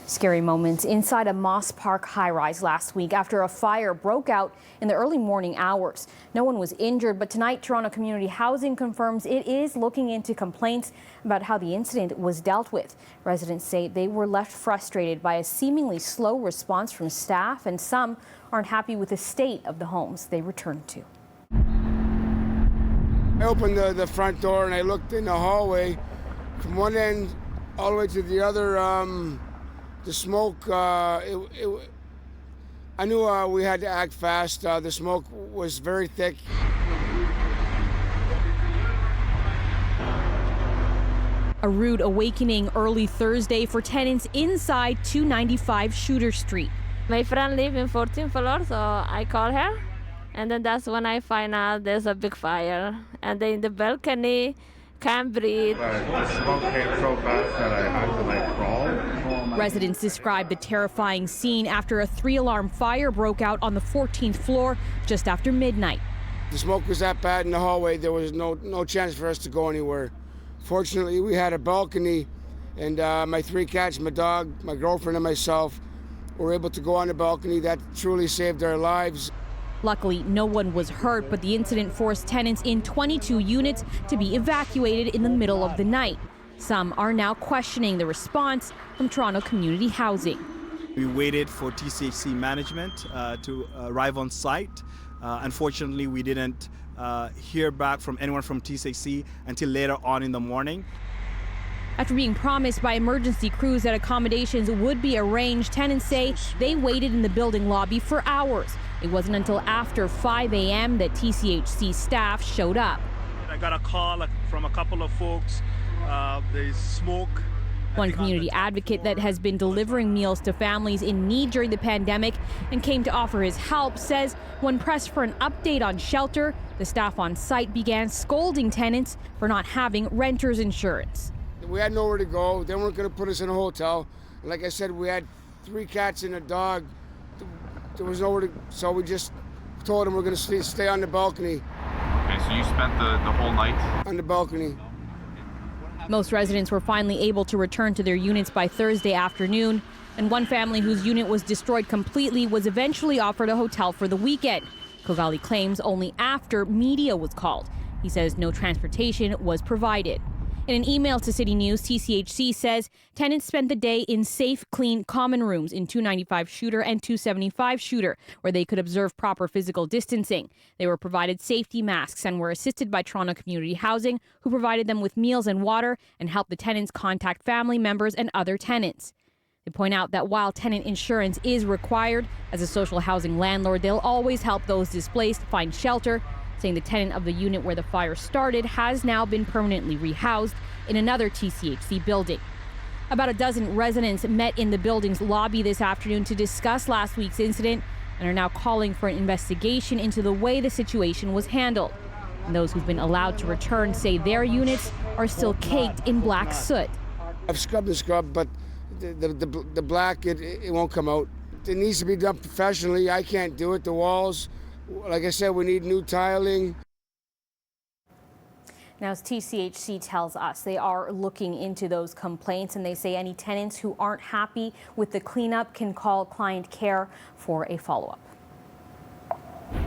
Scary moments inside a Moss Park high-rise last week after a fire broke out in the early morning hours. No one was injured, but tonight Toronto Community Housing confirms it is looking into complaints about how the incident was dealt with. Residents say they were left frustrated by a seemingly slow response from staff, and some aren't happy with the state of the homes they returned to. I opened the front door and I looked in the hallway from one end all the way to the other. The smoke, I knew we had to act fast. The smoke was very thick. A rude awakening early Thursday for tenants inside 295 Shooter Street. My friend lives in 14th floor, so I call her. And then that's when I find out there's a big fire. And then in the balcony, can't breathe. The smoke came so fast that I had to crawl. Residents described the terrifying scene after a 3-alarm fire broke out on the 14th floor just after midnight. The smoke was that bad in the hallway, there was no chance for us to go anywhere. Fortunately, we had a balcony, and my 3 cats, my dog, my girlfriend, and myself were able to go on the balcony. That truly saved our lives. Luckily, no one was hurt, but the incident forced tenants in 22 units to be evacuated in the middle of the night. Some are now questioning the response from Toronto Community Housing. We waited for TCHC management to arrive on site. Unfortunately, we didn't hear back from anyone from TCHC until later on in the morning. After being promised by emergency crews that accommodations would be arranged, tenants say they waited in the building lobby for hours. It wasn't until after 5 a.m. that TCHC staff showed up. I got a call from a couple of folks. There's smoke. One community advocate that has been delivering meals to families in need during the pandemic and came to offer his help says when pressed for an update on shelter, the staff on site began scolding tenants for not having renter's insurance. We had nowhere to go. They weren't going to put us in a hotel. And like I said, we had 3 cats and a dog. There was nowhere to, so we just told them we're going to stay on the balcony. Okay, so you spent the whole night on the balcony. Most residents were finally able to return to their units by Thursday afternoon, and one family whose unit was destroyed completely was eventually offered a hotel for the weekend. Kogali claims only after media was called. He says no transportation was provided. In an email to City News, TCHC says tenants spent the day in safe, clean common rooms in 295 Shooter and 275 Shooter, where they could observe proper physical distancing. They were provided safety masks and were assisted by Toronto Community Housing, who provided them with meals and water and helped the tenants contact family members and other tenants. They point out that while tenant insurance is required, as a social housing landlord, they'll always help those displaced find shelter, saying the tenant of the unit where the fire started has now been permanently rehoused in another TCHC building. About a dozen residents met in the building's lobby this afternoon to discuss last week's incident and are now calling for an investigation into the way the situation was handled. And those who've been allowed to return say their units are still caked in black soot. I've scrubbed and scrubbed, but the black, it won't come out. It needs to be done professionally. I can't do it. The walls, like I said, we need new tiling. Now, as TCHC tells us, they are looking into those complaints, and they say any tenants who aren't happy with the cleanup can call client care for a follow-up.